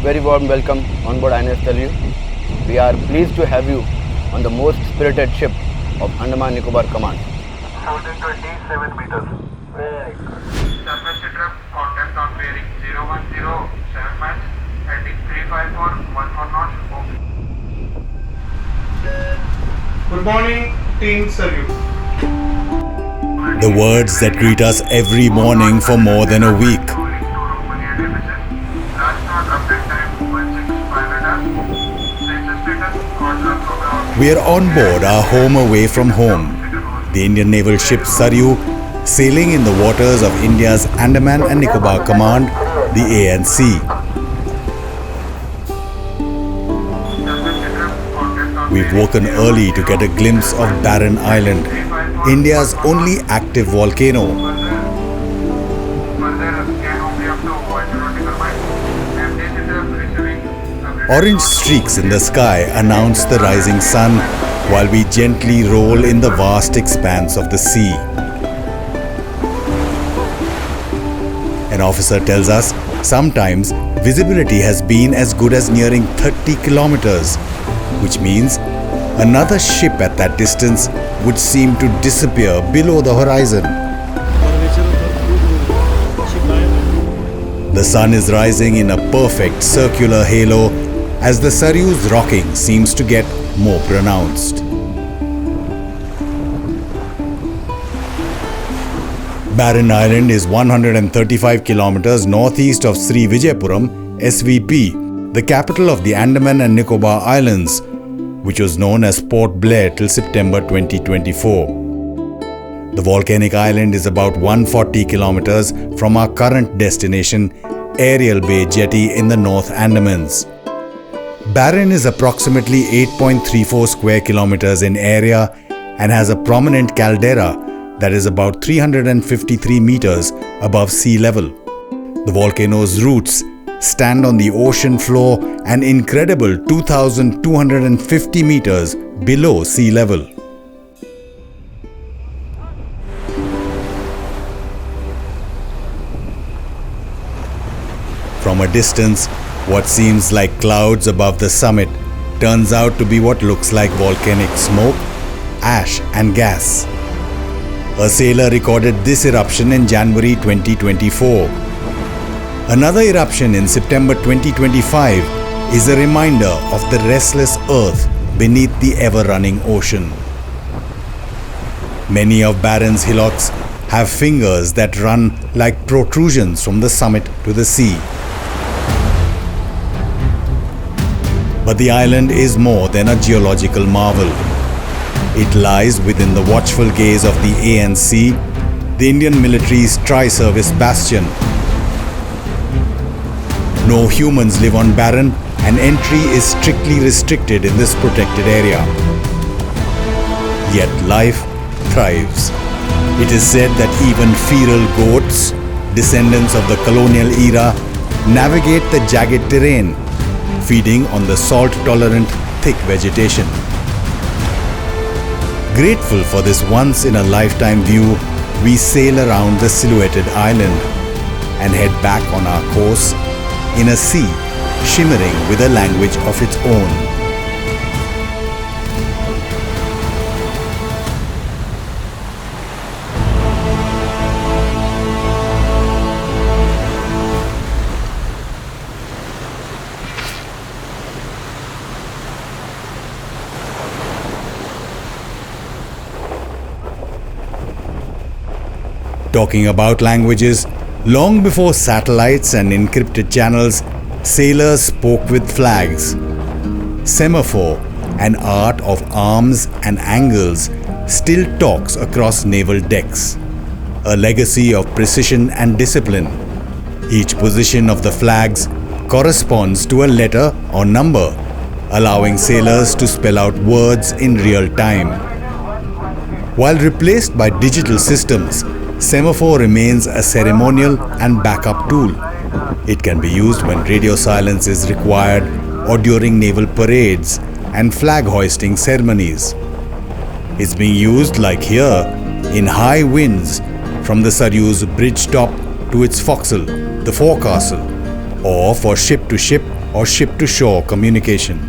Very warm welcome on board INS Saryu. We are pleased to have you on the most spirited ship of Andaman and Nicobar Command. 1727 meters. Very good. Surface trap, contact on bearing 0107 miles, heading 354, 14 knots. Good morning, Team Saryu. The words that greet us every morning for more than a week. We are on board our home away from home, the Indian Naval Ship Saryu, sailing in the waters of India's Andaman and Nicobar Command, the ANC. We've woken early to get a glimpse of Barren Island, India's only active volcano. Orange streaks in the sky announce the rising sun while we gently roll in the vast expanse of the sea. An officer tells us sometimes visibility has been as good as nearing 30 kilometers, which means another ship at that distance would seem to disappear below the horizon. The sun is rising in a perfect circular halo as the Saryu's rocking seems to get more pronounced. Barren Island is 135 kilometers northeast of Sri Vijayapuram, SVP, the capital of the Andaman and Nicobar Islands, which was known as Port Blair till September 2024. The volcanic island is about 140 kilometers from our current destination, Ariel Bay Jetty in the North Andamans. Barren is approximately 8.34 square kilometers in area and has a prominent caldera that is about 353 meters above sea level. The volcano's roots stand on the ocean floor an incredible 2,250 meters below sea level. From a distance, what seems like clouds above the summit turns out to be what looks like volcanic smoke, ash and gas. A sailor recorded this eruption in January 2024. Another eruption in September 2025 is a reminder of the restless earth beneath the ever-running ocean. Many of Barren's hillocks have fingers that run like protrusions from the summit to the sea. But the island is more than a geological marvel. It lies within the watchful gaze of the ANC, the Indian military's tri-service bastion. No humans live on Barren and entry is strictly restricted in this protected area. Yet life thrives. It is said that even feral goats, descendants of the colonial era, navigate the jagged terrain, feeding on the salt-tolerant, thick vegetation. Grateful for this once-in-a-lifetime view, we sail around the silhouetted island. and head back on our course in a sea shimmering with a language of its own. Talking about languages, long before satellites and encrypted channels, sailors spoke with flags. Semaphore, an art of arms and angles, still talks across naval decks, a legacy of precision and discipline. Each position of the flags corresponds to a letter or number, allowing sailors to spell out words in real time. While replaced by digital systems, semaphore remains a ceremonial and backup tool. It can be used when radio silence is required or during naval parades and flag hoisting ceremonies. It's being used like here in high winds from the Saryu's bridge top to its forecastle, the forecastle, or for ship to ship or ship to shore communication.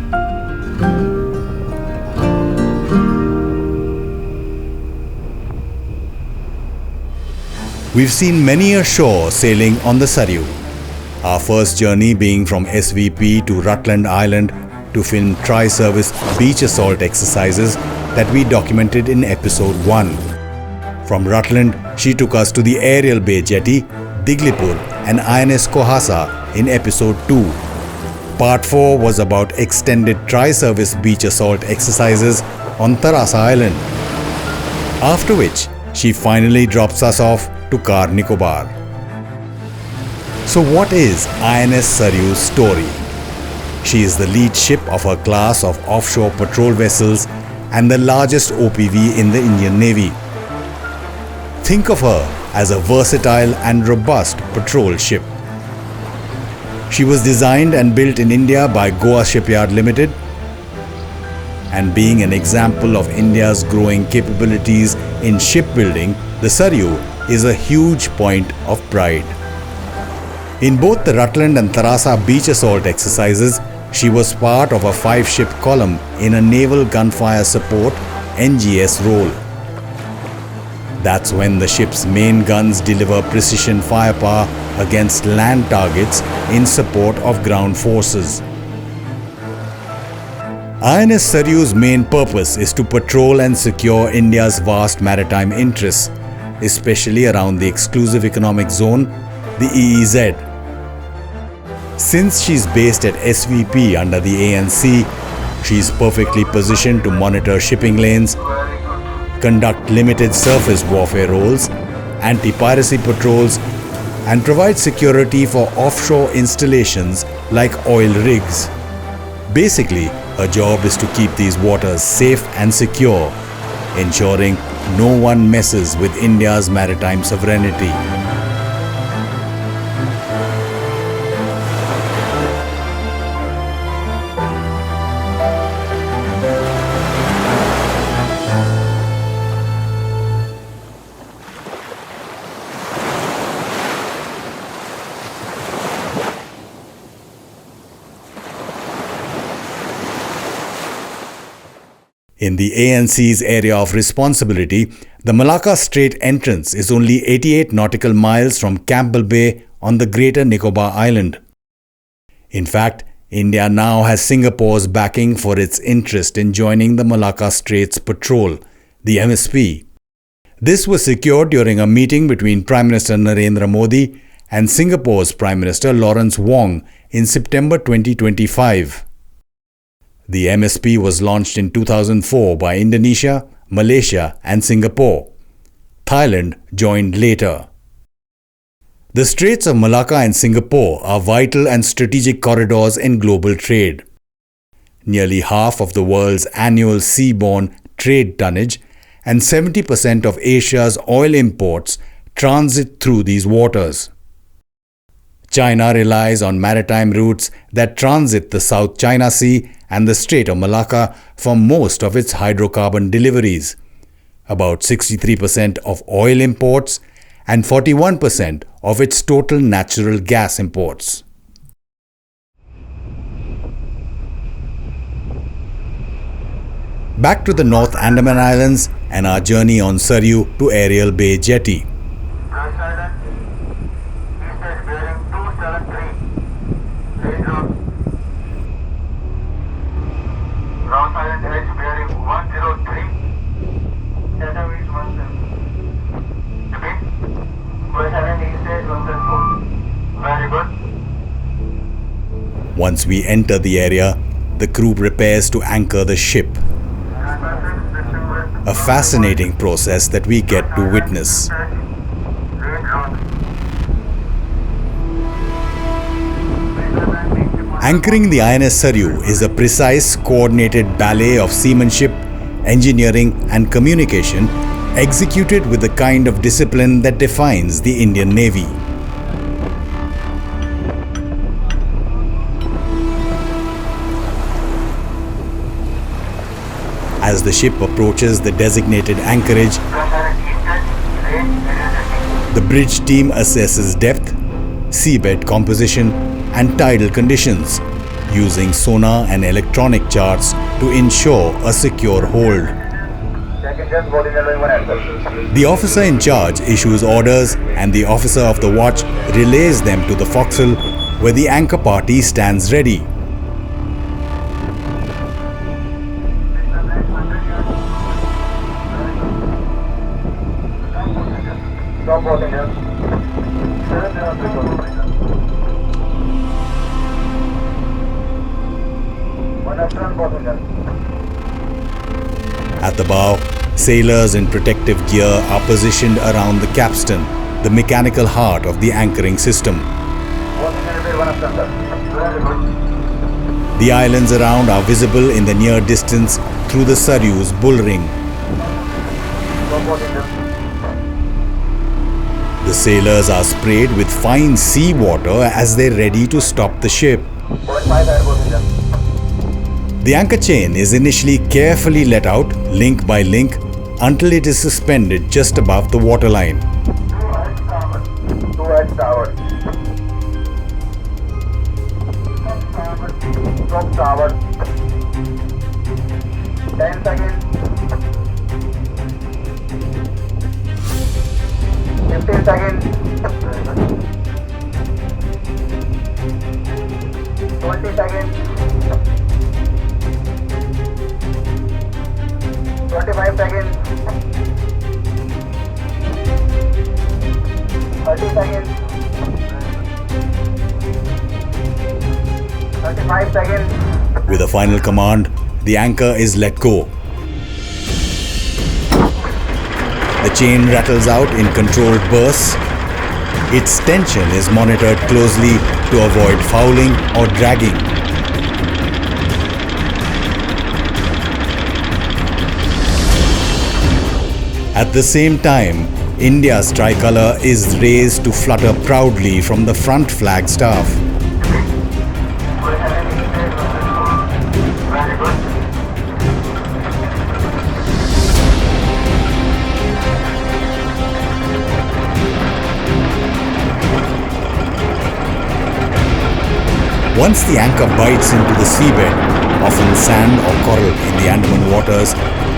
We've seen many a shore sailing on the Saryu. Our first journey being from SVP to Rutland Island to film tri-service beach assault exercises that we documented in episode 1. From Rutland, she took us to the aerial bay jetty, Diglipur and INS Kohassa in episode 2. Part 4 was about extended tri-service beach assault exercises on Tarasa Island. After which, she finally drops us off to Car Nicobar. So what is INS Saryu's story? She is the lead ship of her class of offshore patrol vessels and the largest OPV in the Indian Navy. Think of her as a versatile and robust patrol ship. She was designed and built in India by Goa Shipyard Limited, and being an example of India's growing capabilities in shipbuilding, the Saryu is a huge point of pride. In both the Rutland and Tarasa beach assault exercises, she was part of a 5-ship column in a naval gunfire support (NGS) role. That's when the ship's main guns deliver precision firepower against land targets in support of ground forces. INS Saryu's main purpose is to patrol and secure India's vast maritime interests, especially around the Exclusive Economic Zone, the EEZ. Since she's based at SVP under the ANC, she's perfectly positioned to monitor shipping lanes, conduct limited surface warfare roles, anti-piracy patrols, and provide security for offshore installations like oil rigs. Basically, her job is to keep these waters safe and secure, ensuring no one messes with India's maritime sovereignty. In the ANC's area of responsibility, the Malacca Strait entrance is only 88 nautical miles from Campbell Bay on the Greater Nicobar Island. In fact, India now has Singapore's backing for its interest in joining the Malacca Straits Patrol, the MSP. This was secured during a meeting between Prime Minister Narendra Modi and Singapore's Prime Minister Lawrence Wong in September 2025. The MSP was launched in 2004 by Indonesia, Malaysia and Singapore. Thailand joined later. The Straits of Malacca and Singapore are vital and strategic corridors in global trade. Nearly half of the world's annual seaborne trade tonnage and 70% of Asia's oil imports transit through these waters. China relies on maritime routes that transit the South China Sea and the Strait of Malacca for most of its hydrocarbon deliveries. About 63% of oil imports and 41% of its total natural gas imports. Back to the North Andaman Islands and our journey on Saryu to Ariel Bay Jetty. President, east bearing 273, range road. North Island edge bearing 103, center east 17. Repeat. President, east edge 174. Very good. Once we enter the area, the crew prepares to anchor the ship. A fascinating process that we get to witness. Anchoring the INS Saryu is a precise, coordinated ballet of seamanship, engineering and communication executed with the kind of discipline that defines the Indian Navy. As the ship approaches the designated anchorage, the bridge team assesses depth, seabed composition and tidal conditions using sonar and electronic charts to ensure a secure hold. The officer in charge issues orders and the officer of the watch relays them to the forecastle where the anchor party stands ready. At the bow, sailors in protective gear are positioned around the capstan, the mechanical heart of the anchoring system. The islands around are visible in the near distance through the Saryu's bull ring. The sailors are sprayed with fine sea water as they ready to stop the ship. The anchor chain is initially carefully let out, link by link, until it is suspended just above the waterline. 2 starboard. Stop starboard. 10 seconds. 15 seconds. 20 seconds. 25 seconds. 30 seconds. 35 seconds. With a final command, the anchor is let go. The chain rattles out in controlled bursts. Its tension is monitored closely to avoid fouling or dragging. At the same time, India's tricolour is raised to flutter proudly from the front flag staff. Once the anchor bites into the seabed, often sand or coral in the Andaman waters,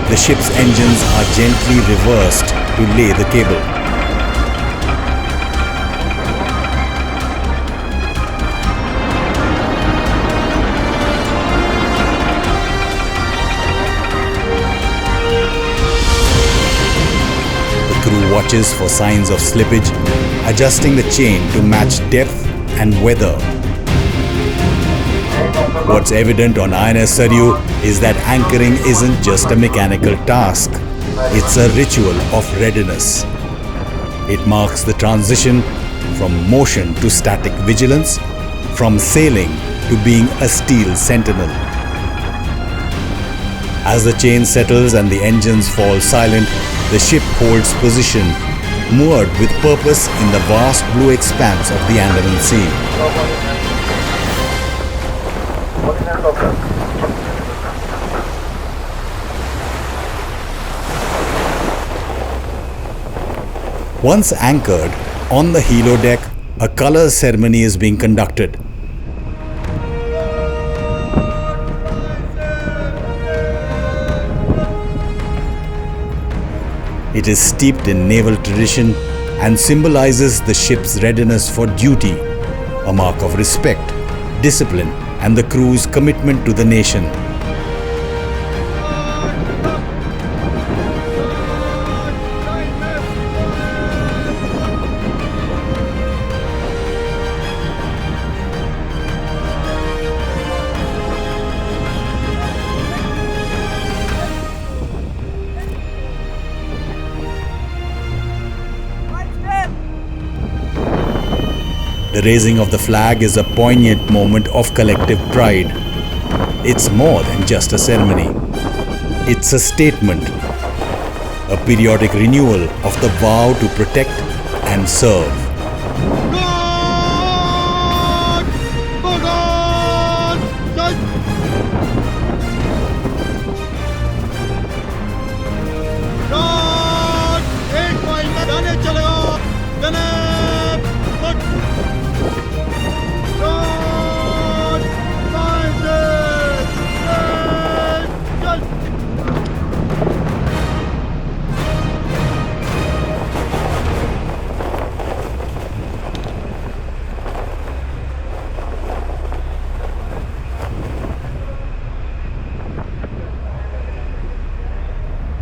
the ship's engines are gently reversed to lay the cable. The crew watches for signs of slippage, adjusting the chain to match depth and weather. What's evident on INS Saryu is that anchoring isn't just a mechanical task, it's a ritual of readiness. It marks the transition from motion to static vigilance, from sailing to being a steel sentinel. As the chain settles and the engines fall silent, the ship holds position, moored with purpose in the vast blue expanse of the Andaman Sea. Once anchored, on the helo deck, a colours ceremony is being conducted. It is steeped in naval tradition and symbolizes the ship's readiness for duty, a mark of respect, discipline, and the crew's commitment to the nation. The raising of the flag is a poignant moment of collective pride. It's more than just a ceremony. It's a statement, a periodic renewal of the vow to protect and serve.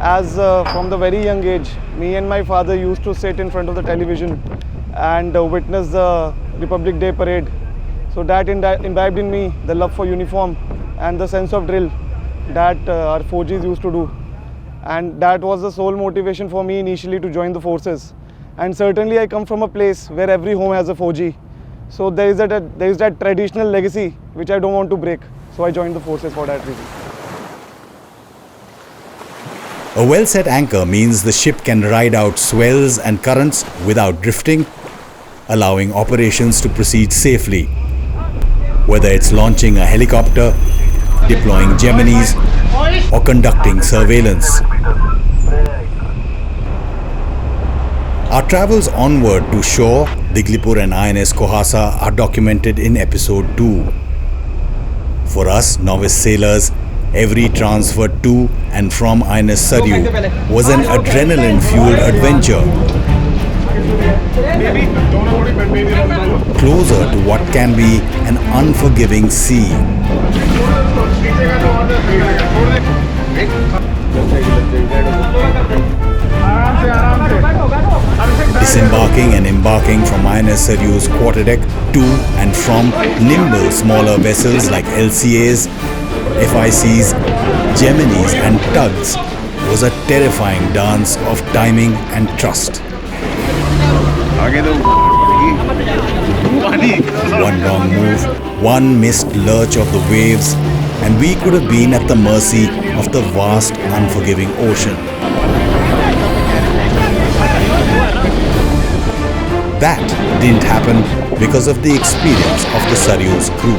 As from the very young age, me and my father used to sit in front of the television and witness the Republic Day parade. So that imbibed in me the love for uniform and the sense of drill that our Faujis used to do. And that was the sole motivation for me initially to join the forces. And certainly I come from a place where every home has a Fauji. So there is that traditional legacy which I don't want to break. So I joined the forces for that reason. A well-set anchor means the ship can ride out swells and currents without drifting, allowing operations to proceed safely. Whether it's launching a helicopter, deploying Geminis, or conducting surveillance. Our travels onward to shore, Diglipur and INS Kohassa are documented in episode 2. For us novice sailors, every transfer to and from INS Saryu was an adrenaline-fueled adventure. Closer to what can be an unforgiving sea. Disembarking and embarking from INS Saryu's quarterdeck to and from nimble smaller vessels like LCAs, FICs, Geminis and tugs was a terrifying dance of timing and trust. One wrong move, one missed lurch of the waves, and we could have been at the mercy of the vast, unforgiving ocean. That didn't happen because of the experience of the Saryu's crew.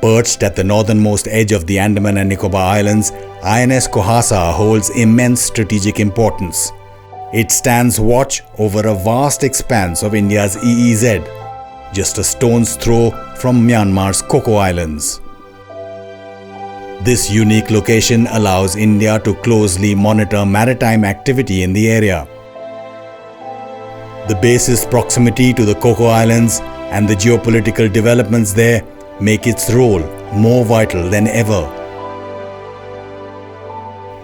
Perched at the northernmost edge of the Andaman and Nicobar Islands, INS Kohassa holds immense strategic importance. It stands watch over a vast expanse of India's EEZ, just a stone's throw from Myanmar's Coco Islands. This unique location allows India to closely monitor maritime activity in the area. The base's proximity to the Coco Islands and the geopolitical developments there make its role more vital than ever.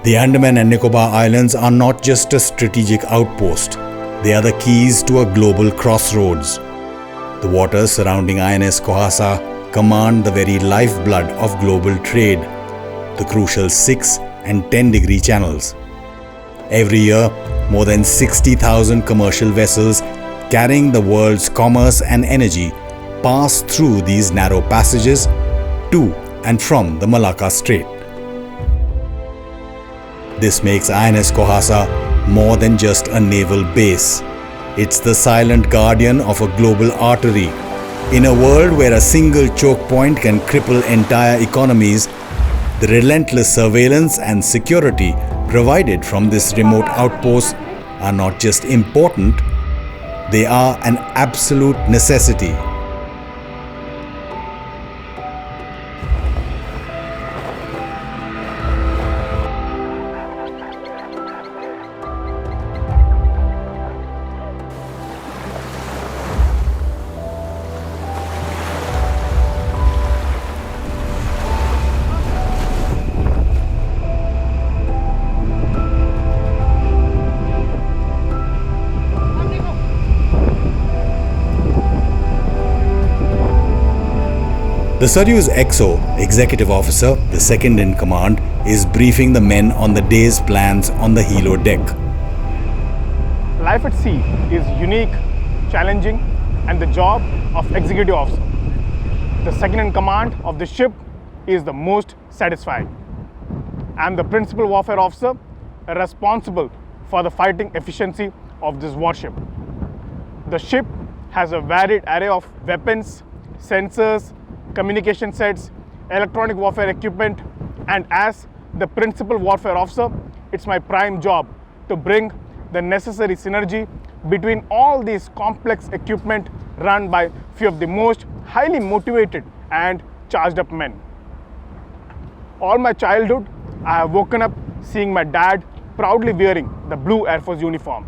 The Andaman and Nicobar Islands are not just a strategic outpost, they are the keys to a global crossroads. The waters surrounding INS Kohassa command the very lifeblood of global trade, the crucial 6 and 10-degree channels. Every year, more than 60,000 commercial vessels carrying the world's commerce and energy pass through these narrow passages to and from the Malacca Strait. This makes INS Kohassa more than just a naval base. It's the silent guardian of a global artery. In a world where a single choke point can cripple entire economies, the relentless surveillance and security provided from this remote outpost are not just important, they are an absolute necessity. The Saryu's XO, Executive Officer, the second in command, is briefing the men on the day's plans on the helo deck. Life at sea is unique, challenging, and the job of executive officer. The second in command of the ship is the most satisfying. I am the principal warfare officer responsible for the fighting efficiency of this warship. The ship has a varied array of weapons, sensors, communication sets, electronic warfare equipment, and as the principal warfare officer, it's my prime job to bring the necessary synergy between all these complex equipment run by few of the most highly motivated and charged up men. All my childhood, I have woken up seeing my dad proudly wearing the blue Air Force uniform.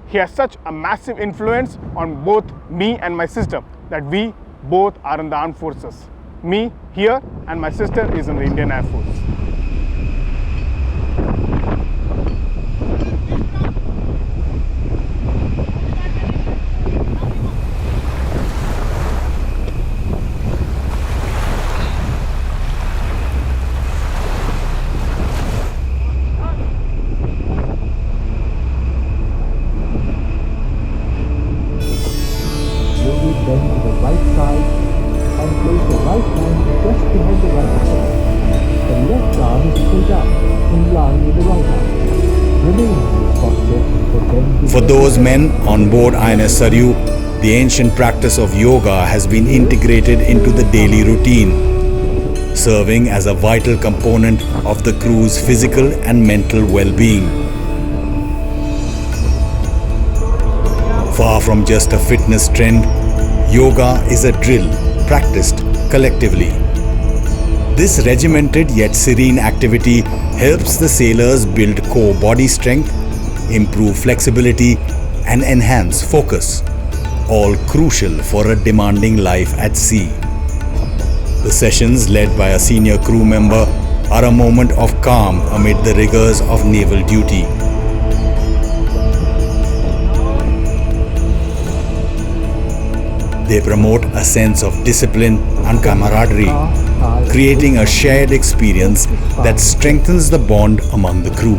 He has such a massive influence on both me and my sister that we both are in the armed forces. Me here and my sister is in the Indian Air Force. For those men on board INS Saryu, the ancient practice of yoga has been integrated into the daily routine, serving as a vital component of the crew's physical and mental well-being. Far from just a fitness trend, yoga is a drill practiced collectively. This regimented yet serene activity helps the sailors build core body strength, improve flexibility, and enhance focus, all crucial for a demanding life at sea. The sessions led by a senior crew member are a moment of calm amid the rigors of naval duty. They promote a sense of discipline and camaraderie, creating a shared experience that strengthens the bond among the crew.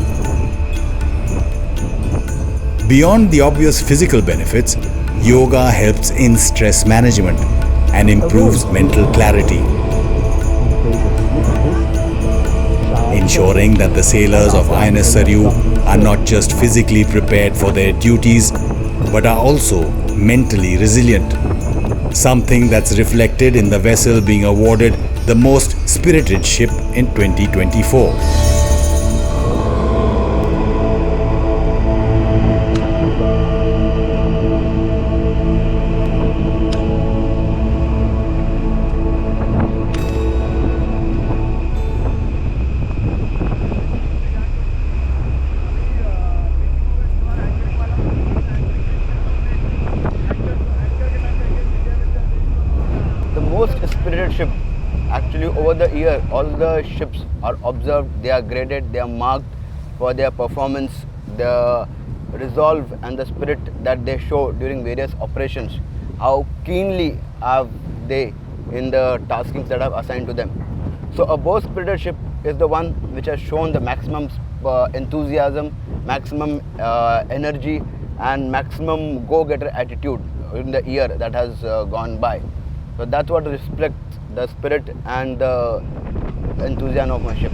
Beyond the obvious physical benefits, yoga helps in stress management and improves mental clarity, ensuring that the sailors of INS Saryu are not just physically prepared for their duties, but are also mentally resilient, something that's reflected in the vessel being awarded the most spirited ship in 2024. Spirited ship. Actually, over the year, all the ships are observed, they are graded, they are marked for their performance, the resolve and the spirit that they show during various operations. How keenly have they in the taskings that are assigned to them. So a bow-spirited ship is the one which has shown the maximum enthusiasm, maximum energy and maximum go-getter attitude in the year that has gone by. So that's what reflects the spirit and the enthusiasm of my ship.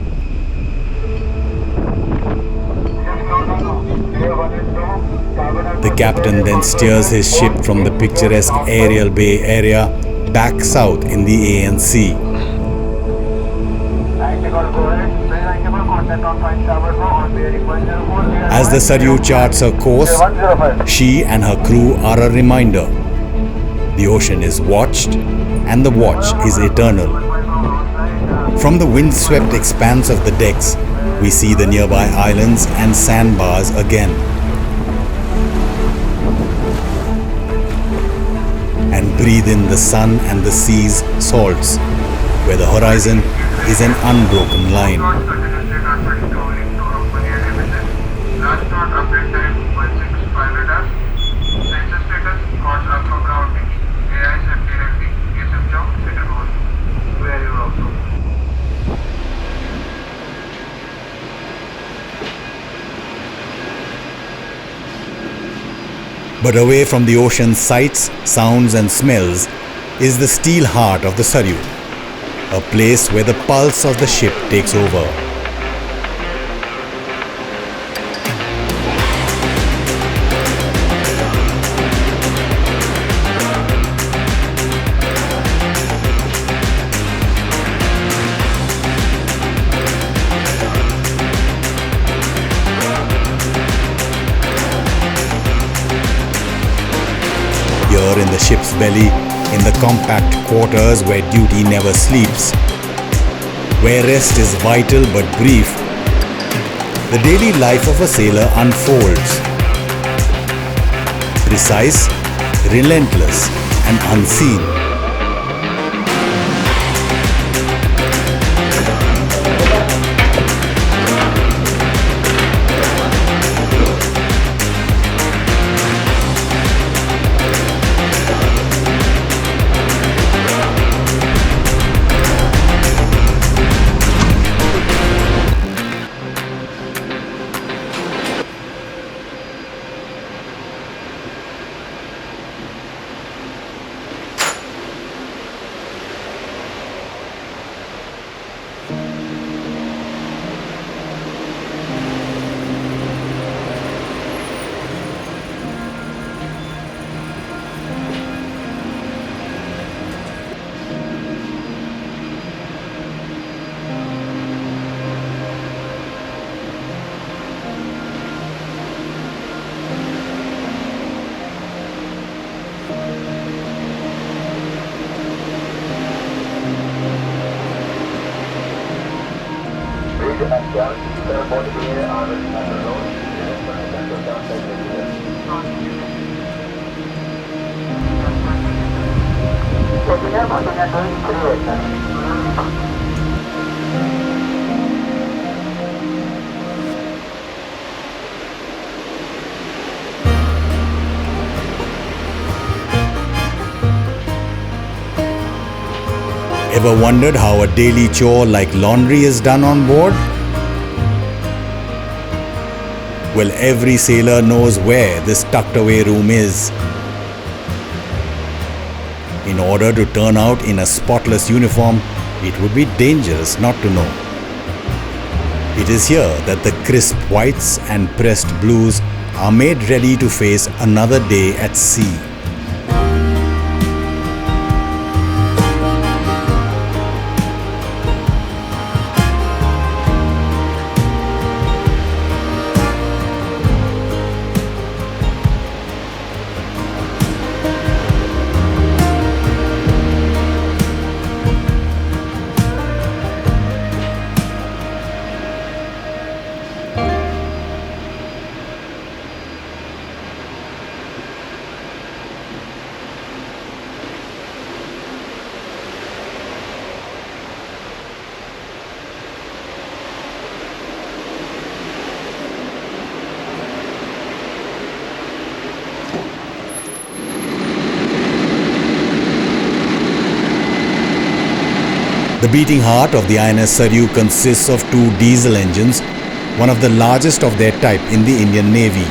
The captain then steers his ship from the picturesque aerial bay area back south in the ANC. As the Saryu charts her course, she and her crew are a reminder. The ocean is watched, and the watch is eternal. From the windswept expanse of the decks, we see the nearby islands and sandbars again. And breathe in the sun and the sea's salts, where the horizon is an unbroken line. Last not update time 165 radar. Sensor status, course alpha grounding. AI safety landing. ASM job, center hold. Very welcome. But away from the ocean's sights, sounds and smells is the steel heart of the Saryu, a place where the pulse of the ship takes over. Here in the ship's belly, in the compact quarters where duty never sleeps, where rest is vital but brief, the daily life of a sailor unfolds. Precise, relentless, and unseen. Ever wondered how a daily chore like laundry is done on board? Well, every sailor knows where this tucked away room is. In order to turn out in a spotless uniform, it would be dangerous not to know. It is here that the crisp whites and pressed blues are made ready to face another day at sea. The beating heart of the INS Saryu consists of two diesel engines, one of the largest of their type in the Indian Navy.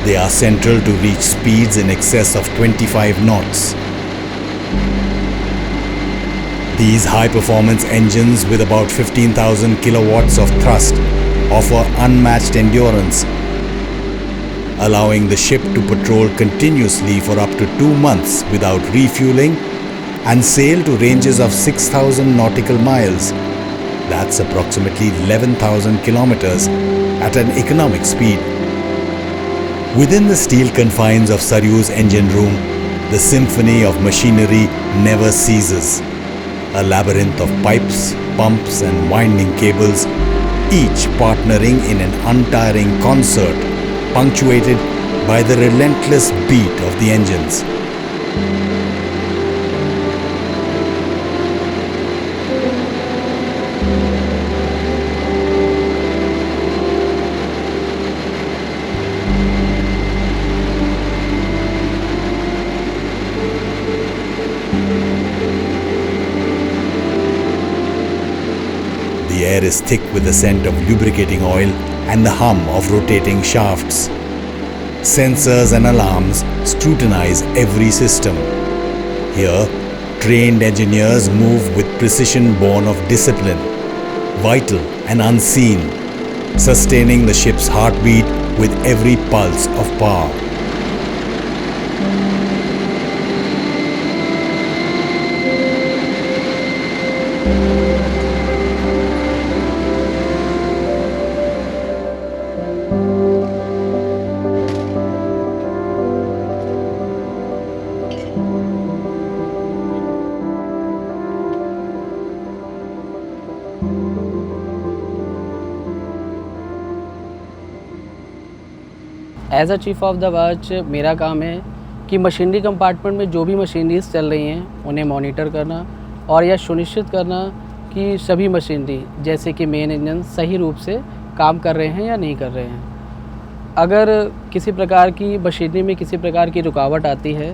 They are central to reach speeds in excess of 25 knots. These high-performance engines with about 15,000 kilowatts of thrust offer unmatched endurance, allowing the ship to patrol continuously for up to 2 months without refueling and sail to ranges of 6,000 nautical miles. That's approximately 11,000 kilometers at an economic speed. Within the steel confines of Saryu's engine room, the symphony of machinery never ceases. A labyrinth of pipes, pumps and winding cables, each partnering in an untiring concert, punctuated by the relentless beat of the engines. The air is thick with the scent of lubricating oil and the hum of rotating shafts. Sensors and alarms scrutinize every system. Here, trained engineers move with precision born of discipline, vital and unseen, sustaining the ship's heartbeat with every pulse of power. As a chief of the watch मेरा काम है कि machinery compartment में जो भी machineries चल रही हैं उन्हें मॉनिटर करना और यह सुनिश्चित करना कि सभी मशीनरी जैसे कि मेन इंजन सही रूप से काम कर रहे हैं या नहीं कर रहे हैं। अगर किसी प्रकार की मशीनरी में किसी प्रकार की रुकावट आती है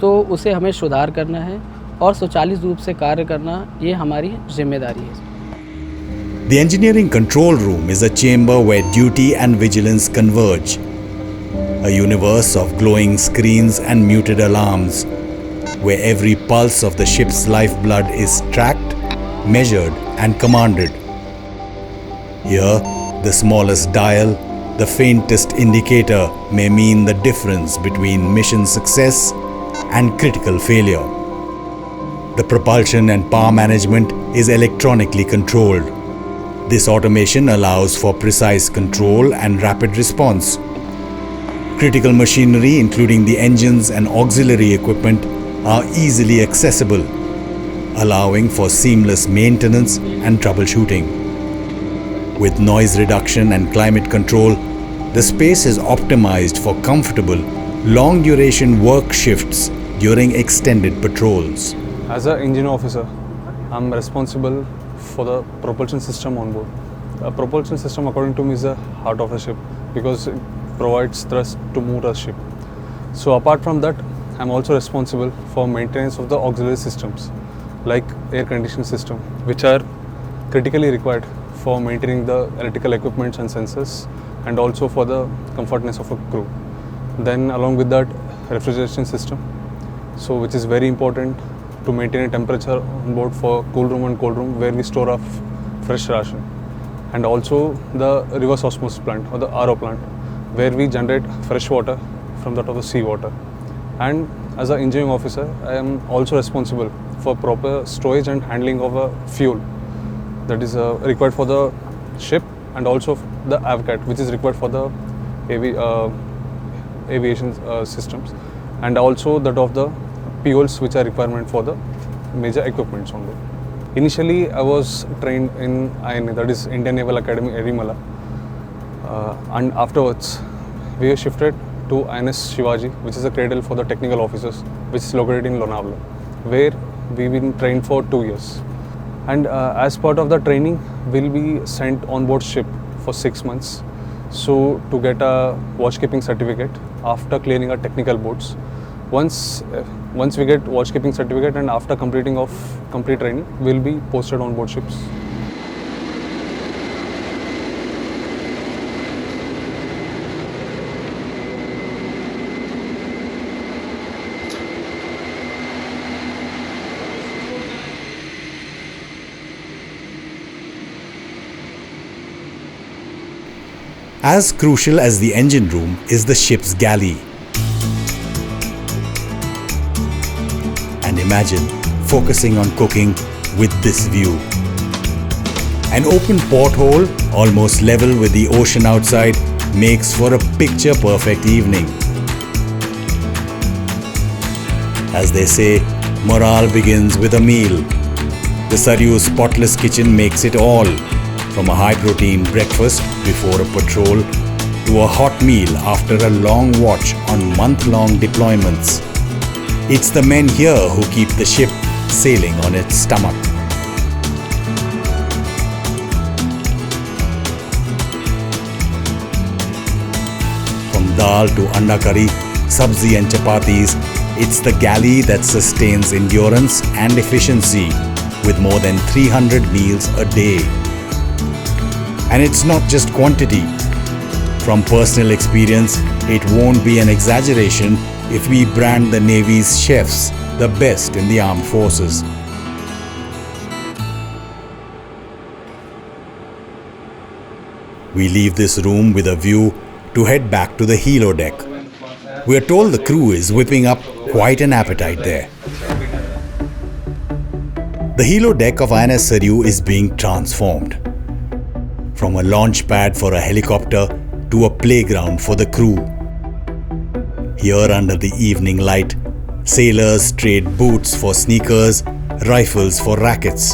तो उसे हमें सुधार करना है और स्वचालित रूप से कार्य करना ये हमारी जिम्मेदारी है। The engineering control room is a chamber where duty and vigilance converge. A universe of glowing screens and muted alarms, where every pulse of the ship's lifeblood is tracked, measured and commanded. Here, the smallest dial, the faintest indicator may mean the difference between mission success and critical failure. The propulsion and power management is electronically controlled. This automation allows for precise control and rapid response. Critical machinery, including the engines and auxiliary equipment, are easily accessible, allowing for seamless maintenance and troubleshooting. With noise reduction and climate control, the space is optimized for comfortable, long-duration work shifts during extended patrols. As an engine officer, I'm responsible for the propulsion system on board. The propulsion system, according to me, is the heart of a ship because it provides thrust to move a ship. So apart from that, I'm also responsible for maintenance of the auxiliary systems like air conditioning system, which are critically required for maintaining the electrical equipments and sensors and also for the comfortness of a crew. Then along with that, refrigeration system, so which is very important to maintain a temperature on board for cool room and cold room where we store our fresh ration. And also the reverse osmosis plant or the RO plant where we generate fresh water from that of the sea water. And as an engineering officer, I am also responsible for proper storage and handling of a fuel that is required for the ship and also the AVCAT, which is required for the aviation systems, and also that of the fuels which are requirement for the major equipments on board. Initially, I was trained in INA, that is Indian Naval Academy, Erimala, and afterwards we were shifted to INS Shivaji, which is a cradle for the technical officers, which is located in Lonavala, where we've been trained for 2 years. And as part of the training, we'll be sent on board ship for 6 months. So to get a watchkeeping certificate after clearing our technical boards. Once we get watchkeeping certificate and after completing of complete training, we'll be posted on board ships. As crucial as the engine room is the ship's galley. And imagine focusing on cooking with this view. An open porthole, almost level with the ocean outside, makes for a picture-perfect evening. As they say, morale begins with a meal. The Saryu's spotless kitchen makes it all, from a high-protein breakfast before a patrol to a hot meal after a long watch on month-long deployments. It's the men here who keep the ship sailing on its stomach. From dal to anda curry, sabzi and chapatis, it's the galley that sustains endurance and efficiency with more than 300 meals a day. And it's not just quantity. From personal experience, it won't be an exaggeration if we brand the Navy's chefs the best in the armed forces. We leave this room with a view to head back to the helo deck. We are told the crew is whipping up quite an appetite there. The helo deck of INS Saryu is being transformed. From a launch pad for a helicopter to a playground for the crew. Here under the evening light, sailors trade boots for sneakers, rifles for rackets.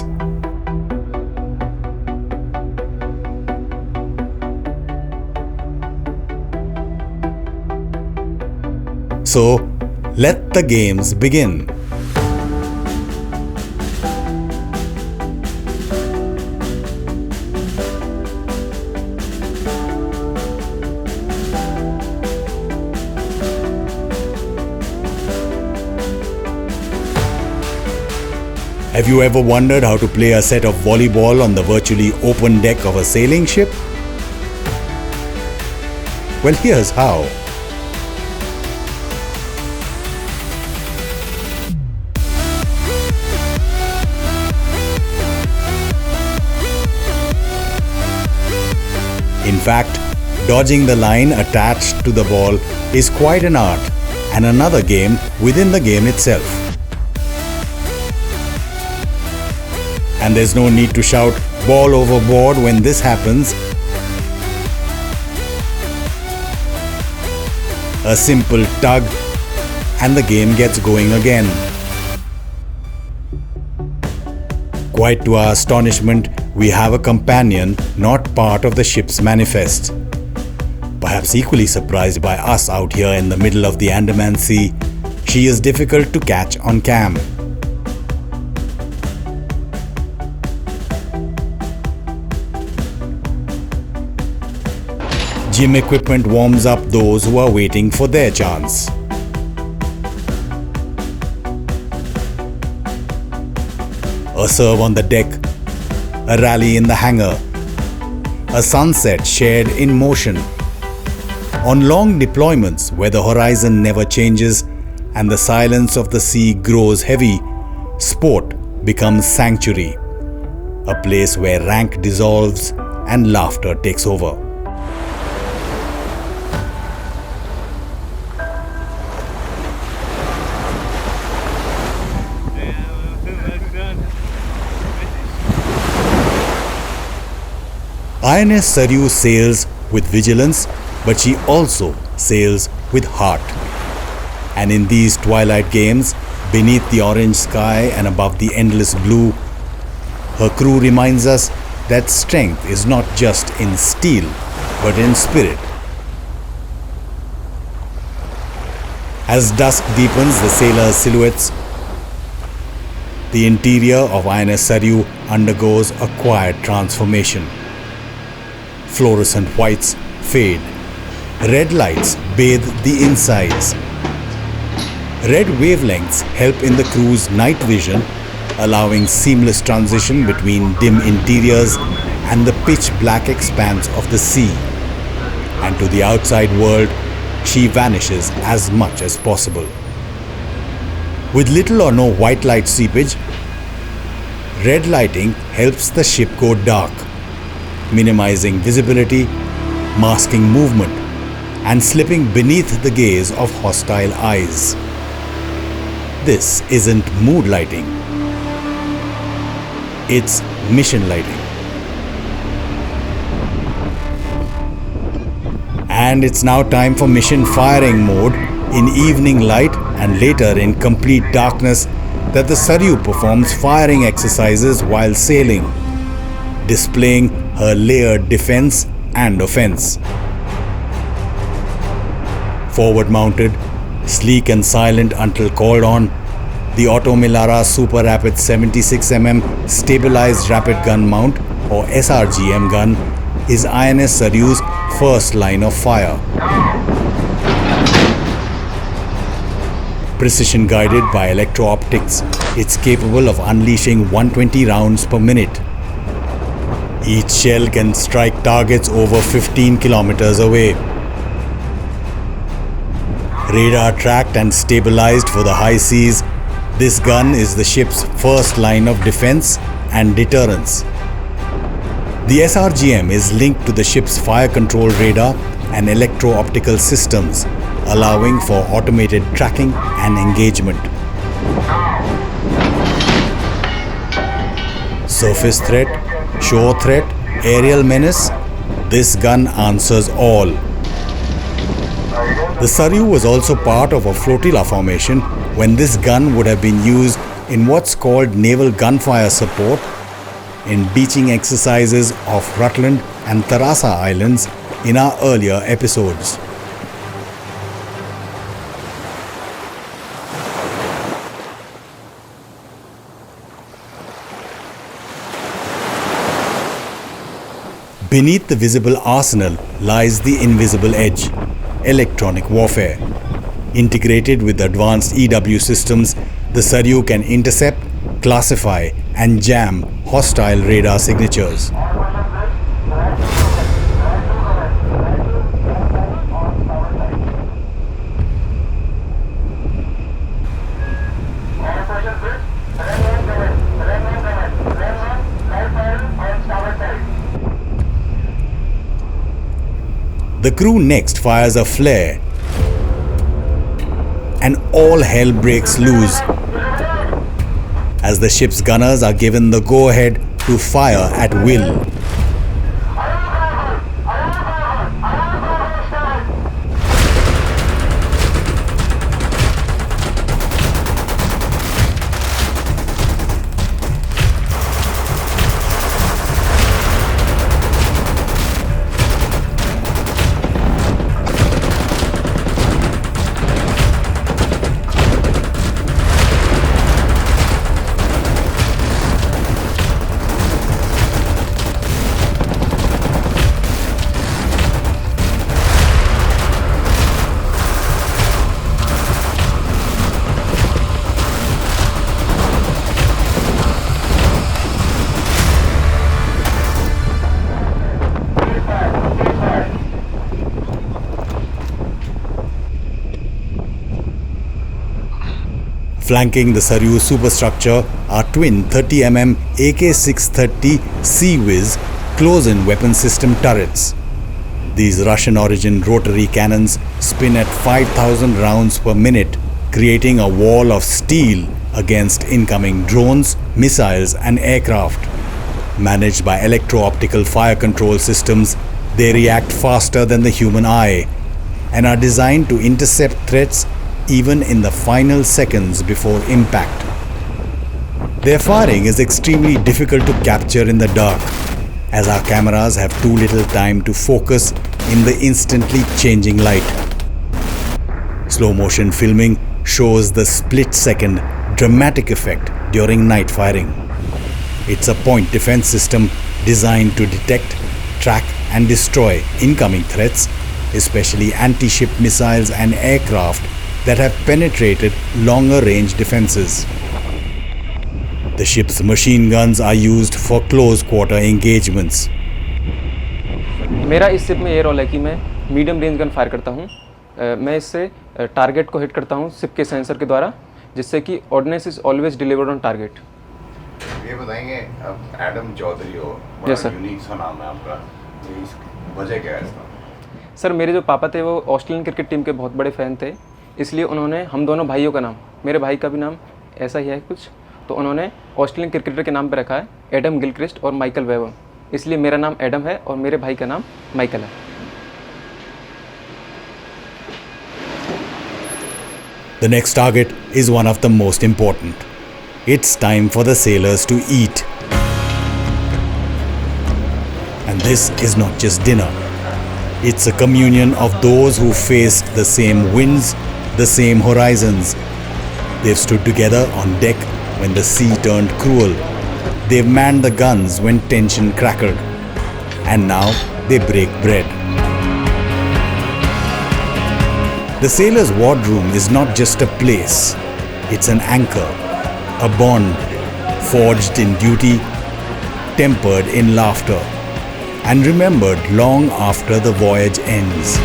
So, let the games begin. Have you ever wondered how to play a set of volleyball on the virtually open deck of a sailing ship? Well, here's how. In fact, dodging the line attached to the ball is quite an art and another game within the game itself. And there's no need to shout "ball overboard" when this happens. A simple tug and the game gets going again. Quite to our astonishment, we have a companion not part of the ship's manifest. Perhaps equally surprised by us out here in the middle of the Andaman Sea, she is difficult to catch on cam. Gym equipment warms up those who are waiting for their chance. A serve on the deck, a rally in the hangar, a sunset shared in motion. On long deployments where the horizon never changes and the silence of the sea grows heavy, sport becomes sanctuary, a place where rank dissolves and laughter takes over. INS Saryu sails with vigilance, but she also sails with heart. And in these twilight games, beneath the orange sky and above the endless blue, her crew reminds us that strength is not just in steel, but in spirit. As dusk deepens the sailors' silhouettes, the interior of INS Saryu undergoes a quiet transformation. Fluorescent whites fade. Red lights bathe the insides. Red wavelengths help in the crew's night vision, allowing seamless transition between dim interiors and the pitch black expanse of the sea. And to the outside world, she vanishes as much as possible. With little or no white light seepage, red lighting helps the ship go dark, minimizing visibility, masking movement and slipping beneath the gaze of hostile eyes. This isn't mood lighting. It's mission lighting. And it's now time for mission firing mode in evening light and later in complete darkness that the Saryu performs firing exercises while sailing, displaying her layered defense and offense. Forward mounted, sleek and silent until called on, the Otto Melara Super Rapid 76mm Stabilized Rapid Gun Mount or SRGM gun is INS Saryu's first line of fire. Precision guided by electro-optics, it's capable of unleashing 120 rounds per minute. Each shell can strike targets over 15 kilometers away. Radar tracked and stabilized for the high seas, this gun is the ship's first line of defense and deterrence. The SRGM is linked to the ship's fire control radar and electro-optical systems, allowing for automated tracking and engagement. Surface threat, shore threat, aerial menace, this gun answers all. The Saryu was also part of a flotilla formation when this gun would have been used in what's called naval gunfire support in beaching exercises off Rutland and Tarasa Islands in our earlier episodes. Beneath the visible arsenal lies the invisible edge, electronic warfare. Integrated with advanced EW systems, the Saryu can intercept, classify, and jam hostile radar signatures. The crew next fires a flare, and all hell breaks loose as the ship's gunners are given the go-ahead to fire at will. Flanking the Saryu superstructure are twin 30mm AK-630 Sea-Whiz close-in weapon system turrets. These Russian-origin rotary cannons spin at 5,000 rounds per minute, creating a wall of steel against incoming drones, missiles and aircraft. Managed by electro-optical fire control systems, they react faster than the human eye and are designed to intercept threats even in the final seconds before impact. Their firing is extremely difficult to capture in the dark, as our cameras have too little time to focus in the instantly changing light. Slow motion filming shows the split-second dramatic effect during night firing. It's a point defense system designed to detect, track and destroy incoming threats, especially anti-ship missiles and aircraft that have penetrated longer range defenses. The ship's machine guns are used for close quarter engagements. मेरा इस ship में ये role है कि मैं medium range gun fire करता हूँ। मैं इससे टारगेट को हिट करता हूँ शिप के सेंसर के द्वारा, जिससे कि ordnance is always delivered on target. ये बताएंगे, अब एडम चौधरी हो, Yes, sir. बड़ा यूनिक सा नाम है आपका, ये वजह क्या है इसका? सर मेरे जो पापा थे वो ऑस्ट्रेलियन क्रिकेट टीम के बहुत बड़े फ़ैन थे, इसलिए उन्होंने हम दोनों भाइयों का नाम, मेरे भाई का भी नाम ऐसा ही है कुछ, तो उन्होंने ऑस्ट्रेलियन क्रिकेटर के नाम पर रखा है एडम गिलक्रिस्ट और माइकल वेबर, इसलिए मेरा नाम एडम है और मेरे भाई का नाम माइकल है। The next target is one of the most important. It's time for the sailors to eat. And this is not just dinner. It's a communion of those who faced the same winds, the same horizons. They've stood together on deck when the sea turned cruel. They've manned the guns when tension crackled. And now they break bread. The sailor's wardroom is not just a place. It's an anchor, a bond, forged in duty, tempered in laughter, and remembered long after the voyage ends.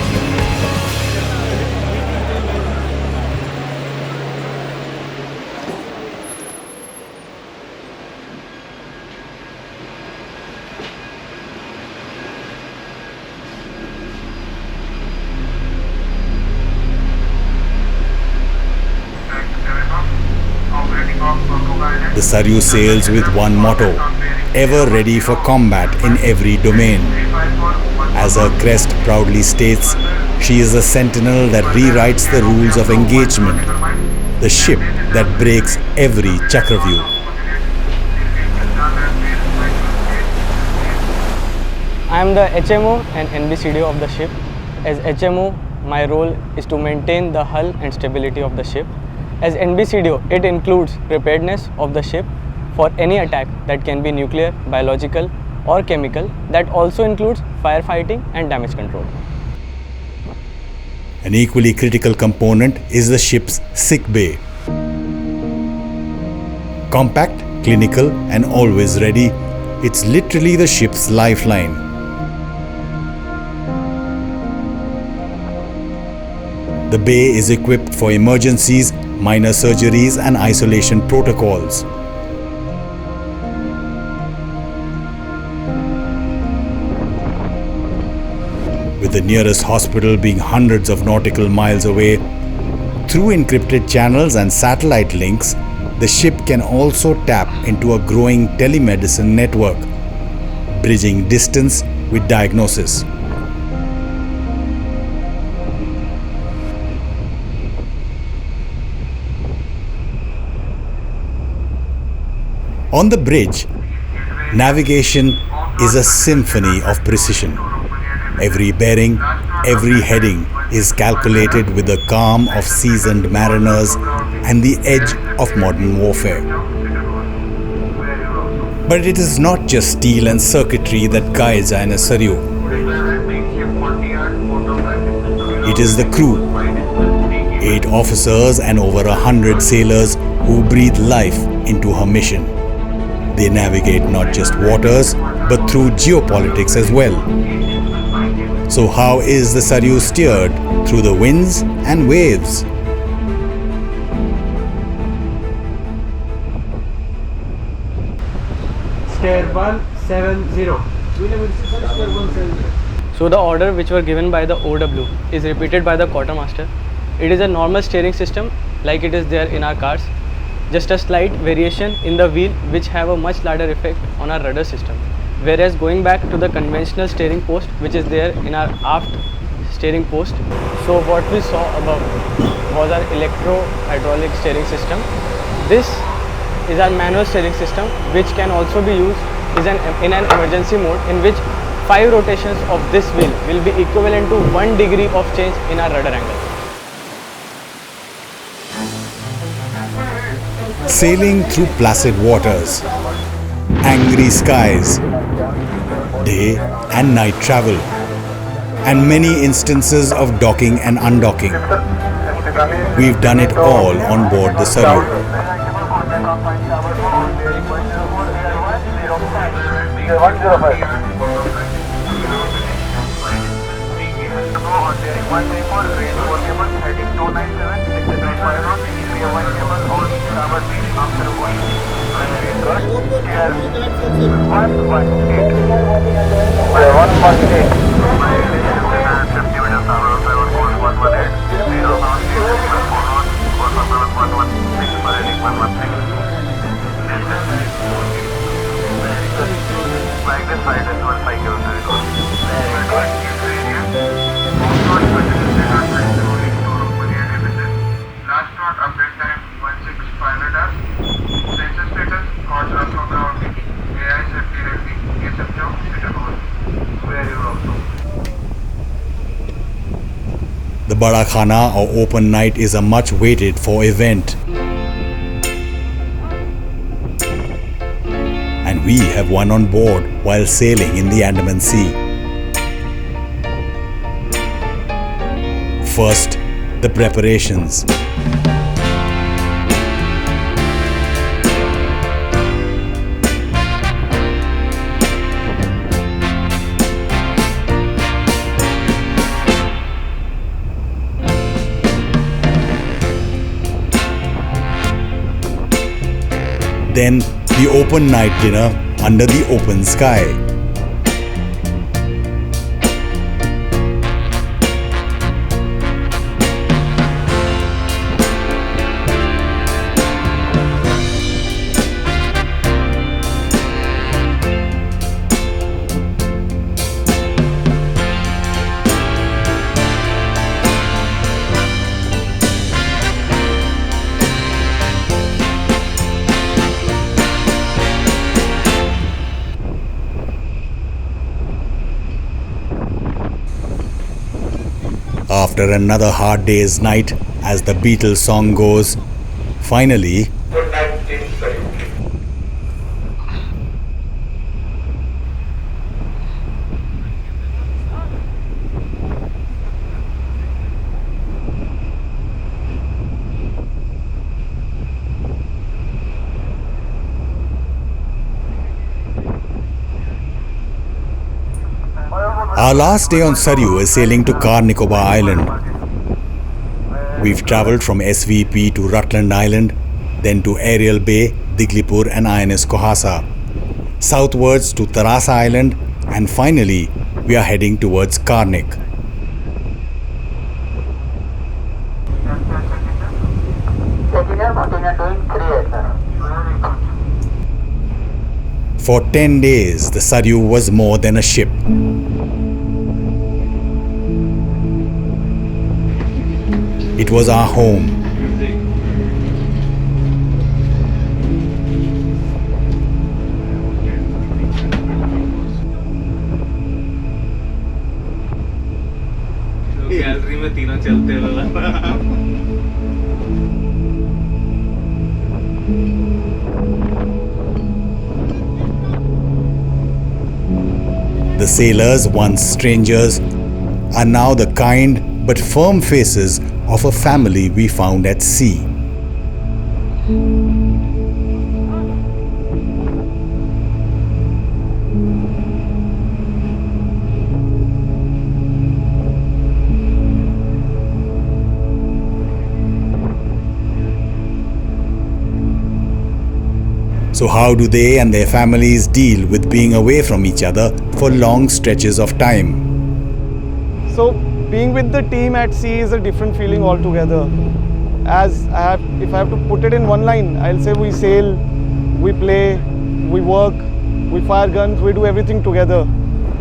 The Saryu sails with one motto, ever ready for combat in every domain. As her crest proudly states, she is a sentinel that rewrites the rules of engagement, the ship that breaks every Chakravyuh. I am the HMO and NBCDO of the ship. As HMO, my role is to maintain the hull and stability of the ship. As NBCDO, it includes preparedness of the ship for any attack that can be nuclear, biological or chemical. That also includes firefighting and damage control. An equally critical component is the ship's sick bay. Compact, clinical and always ready, it's literally the ship's lifeline. The bay is equipped for emergencies, minor surgeries and isolation protocols. With the nearest hospital being hundreds of nautical miles away, through encrypted channels and satellite links, the ship can also tap into a growing telemedicine network, bridging distance with diagnosis. On the bridge, navigation is a symphony of precision. Every bearing, every heading is calculated with the calm of seasoned mariners and the edge of modern warfare. But it is not just steel and circuitry that guides INS Saryu. It is the crew, 8 officers and over 100 sailors who breathe life into her mission. They navigate not just waters, but through geopolitics as well. So how is the Saryu steered through the winds and waves? Stair 170. So the order which were given by the OW is repeated by the quartermaster. It is a normal steering system like it is there in our cars. Just a slight variation in the wheel which have a much larger effect on our rudder system. Whereas going back to the conventional steering post which is there in our aft steering post. So what we saw above was our electro-hydraulic steering system. This is our manual steering system which can also be used in an emergency mode in which 5 rotations of this wheel will be equivalent to 1 degree of change in our rudder angle. Sailing through placid waters, angry skies, day and night travel, and many instances of docking and undocking. We've done it all on board the Saryu. The Bada Khana or open night is a much waited for event. And we have one on board while sailing in the Andaman Sea. First, the preparations. Then the open night dinner under the open sky. After another hard day's night, as the Beatles song goes, finally, Good night, Team Saryu. our last day on Saryu is sailing to Nicobar Island. We've travelled from SVP to Rutland Island, then to Ariel Bay, Diglipur and INS Kohassa, southwards to Tarasa Island, and finally we are heading towards Karnik. For 10 days, the Saryu was more than a ship. It was our home. Gallery में तीनों चलते वाला The sailors, once strangers, are now the kind but firm faces of a family we found at sea. So how do they and their families deal with being away from each other for long stretches of time? So being with the team at sea is a different feeling altogether. If I have to put it in one line, I'll say we sail, we play, we work, we fire guns, we do everything together.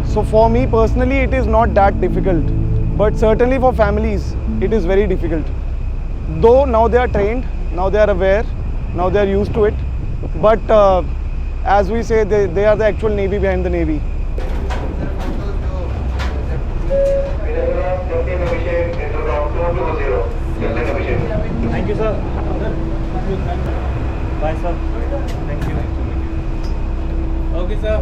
So for me personally, it is not that difficult. But certainly for families, it is very difficult. Though now they are trained, now they are aware, now they are used to it. But as we say, they are the actual Navy behind the Navy. Thank you, sir. Bye, sir. Thank you. Okay, sir.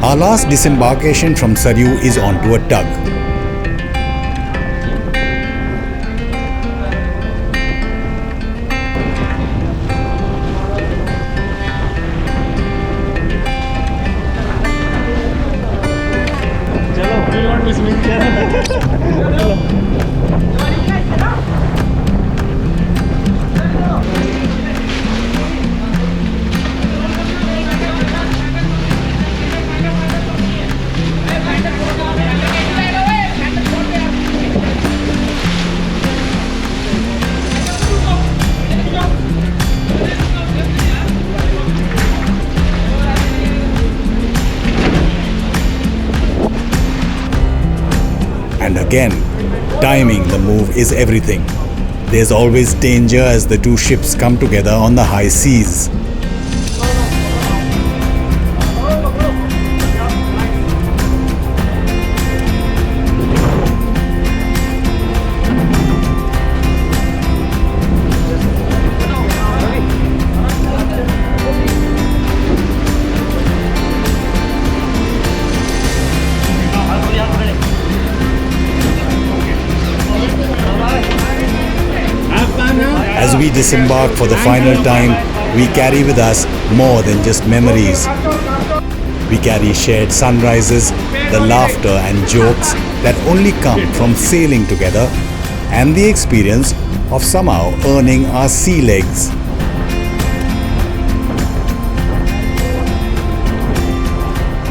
Our last disembarkation from Saryu is onto a tug. And again, timing the move is everything. There's always danger as the two ships come together on the high seas. As we disembark for the final time, we carry with us more than just memories. We carry shared sunrises, the laughter and jokes that only come from sailing together, and the experience of somehow earning our sea legs.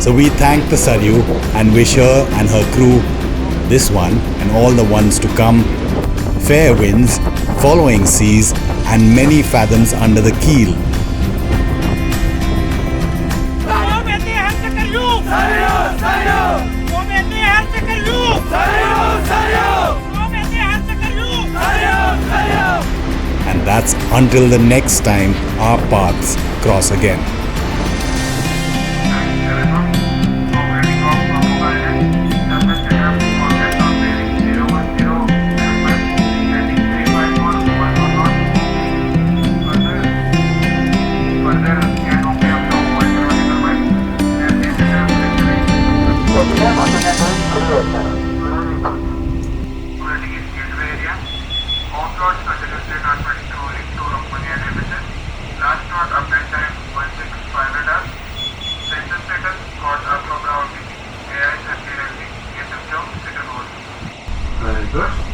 So we thank the Saryu and wish her and her crew, this one and all the ones to come, fair winds, following seas, and many fathoms under the keel. And that's until the next time our paths cross again. Very good.